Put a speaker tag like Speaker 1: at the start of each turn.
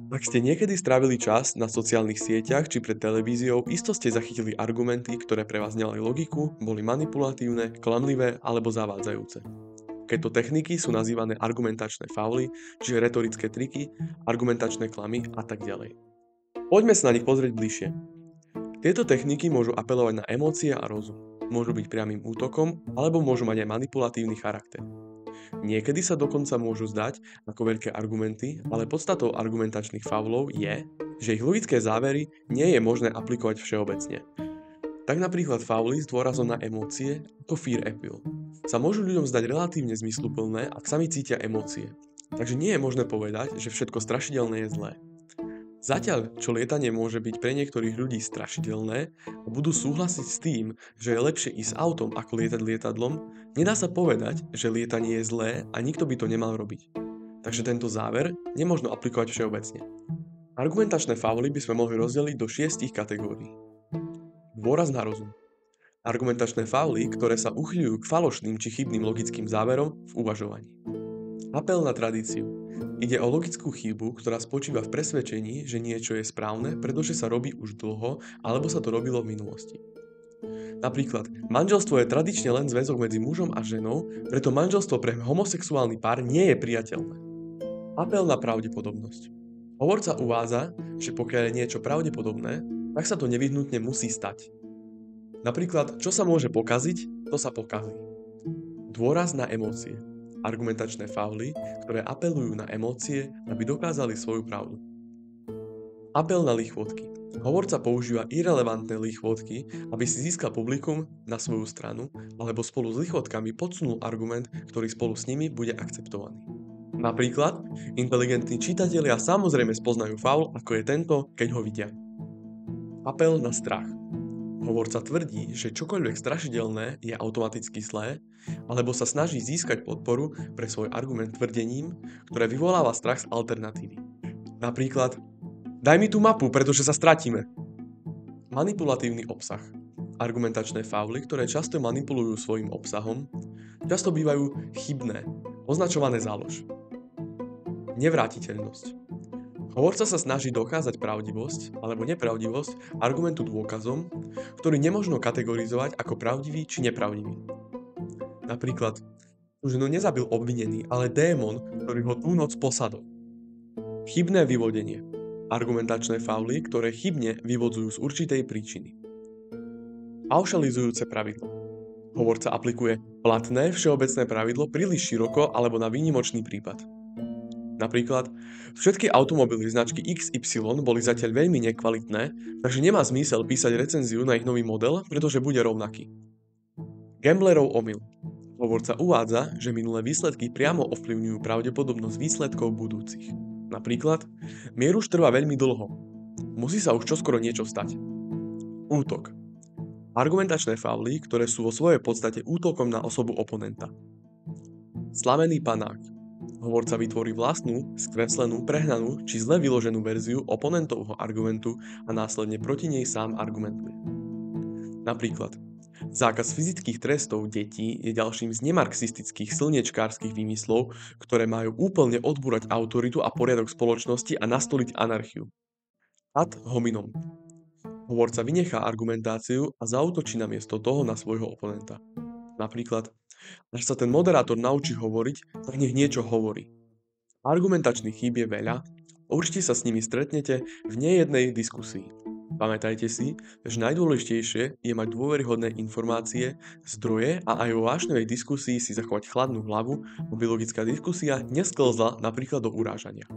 Speaker 1: Ak ste niekedy strávili čas na sociálnych sieťach či pred televíziou, isto ste zachytili argumenty, ktoré pre vás nemali logiku, boli manipulatívne, klamlivé alebo zavádzajúce. Tieto techniky sú nazývané argumentačné fauly, čiže retorické triky, argumentačné klamy a tak ďalej. Poďme sa na nich pozrieť bližšie. Tieto techniky môžu apelovať na emócie a rozum. Môžu byť priamym útokom alebo môžu mať aj manipulatívny charakter. Niekedy sa dokonca môžu zdať ako veľké argumenty, ale podstatou argumentačných faulov je, že ich logické závery nie je možné aplikovať všeobecne. Tak napríklad fauly s dôrazom na emócie, ako fear appeal, sa môžu ľuďom zdať relatívne zmysluplné, ak sami cítia emócie. Takže nie je možné povedať, že všetko strašidelné je zlé. Zatiaľ, čo lietanie môže byť pre niektorých ľudí strašidelné a budú súhlasiť s tým, že je lepšie ísť autom ako lietať lietadlom, nedá sa povedať, že lietanie je zlé a nikto by to nemal robiť. Takže tento záver nemožno aplikovať všeobecne. Argumentačné fauly by sme mohli rozdeliť do 6 kategórií. Dôraz na rozum. Argumentačné fauly, ktoré sa uchyľujú k falošným či chybným logickým záverom v uvažovaní. Apel na tradíciu. Ide o logickú chybu, ktorá spočíva v presvedčení, že niečo je správne, pretože sa robí už dlho, alebo sa to robilo v minulosti. Napríklad, manželstvo je tradične len zväzok medzi mužom a ženou, preto manželstvo pre homosexuálny pár nie je priateľné. Apel na pravdepodobnosť. Hovorca uvádza, že pokiaľ je niečo pravdepodobné, tak sa to nevyhnutne musí stať. Napríklad, čo sa môže pokaziť, to sa pokazí. Dôraz na emócie. Argumentačné fauly, ktoré apelujú na emócie, aby dokázali svoju pravdu. Apel na lichvotky. Hovorca používa irelevantné lichvotky, aby si získal publikum na svoju stranu, alebo spolu s lichvotkami podsunul argument, ktorý spolu s nimi bude akceptovaný. Napríklad, inteligentní čitatelia samozrejme spoznajú faul, ako je tento, keď ho vidia. Apel na strach. Hovorca tvrdí, že čokoľvek strašidelné je automaticky zlé, alebo sa snaží získať podporu pre svoj argument tvrdením, ktoré vyvoláva strach z alternatívy. Napríklad, daj mi tú mapu, pretože sa stratíme. Manipulatívny obsah. Argumentačné fauly, ktoré často manipulujú svojim obsahom, často bývajú chybné, označované za lož. Nevrátiteľnosť. Hovorca sa snaží dokázať pravdivosť alebo nepravdivosť argumentu dôkazom, ktorý nemožno kategorizovať ako pravdivý či nepravdivý. Napríklad, ženu nezabil obvinený, ale démon, ktorý ho tú noc posadol. Chybné vyvodenie. Argumentačné fauly, ktoré chybne vyvodzujú z určitej príčiny. Paušalizujúce pravidlo. Hovorca aplikuje platné všeobecné pravidlo príliš široko alebo na výnimočný prípad. Napríklad, všetky automobily značky XY boli zatiaľ veľmi nekvalitné, takže nemá zmysel písať recenziu na ich nový model, pretože bude rovnaký. Gamblerov omyl. Hovorca uvádza, že minulé výsledky priamo ovplyvňujú pravdepodobnosť výsledkov budúcich. Napríklad, mier už trvá veľmi dlho. Musí sa už čoskoro niečo stať. Útok. Argumentačné fauly, ktoré sú vo svojej podstate útokom na osobu oponenta. Slavený panák. Hovorca vytvorí vlastnú, skreslenú, prehnanú či zle vyloženú verziu oponentovho argumentu a následne proti nej sám argumentuje. Napríklad, zákaz fyzických trestov detí je ďalším z nemarxistických slniečkárskych výmyslov, ktoré majú úplne odbúrať autoritu a poriadok spoločnosti a nastoliť anarchiu. Ad hominem. Hovorca vynechá argumentáciu a zaútočí namiesto toho na svojho oponenta. Napríklad, až sa ten moderátor naučí hovoriť, tak nech niečo hovorí. Argumentačných chýb je veľa, určite sa s nimi stretnete v nejednej diskusii. Pamätajte si, že najdôležitejšie je mať dôveryhodné informácie, zdroje a aj vo vášnevej diskusii si zachovať chladnú hlavu, aby logická diskusia nesklzla napríklad do urážania.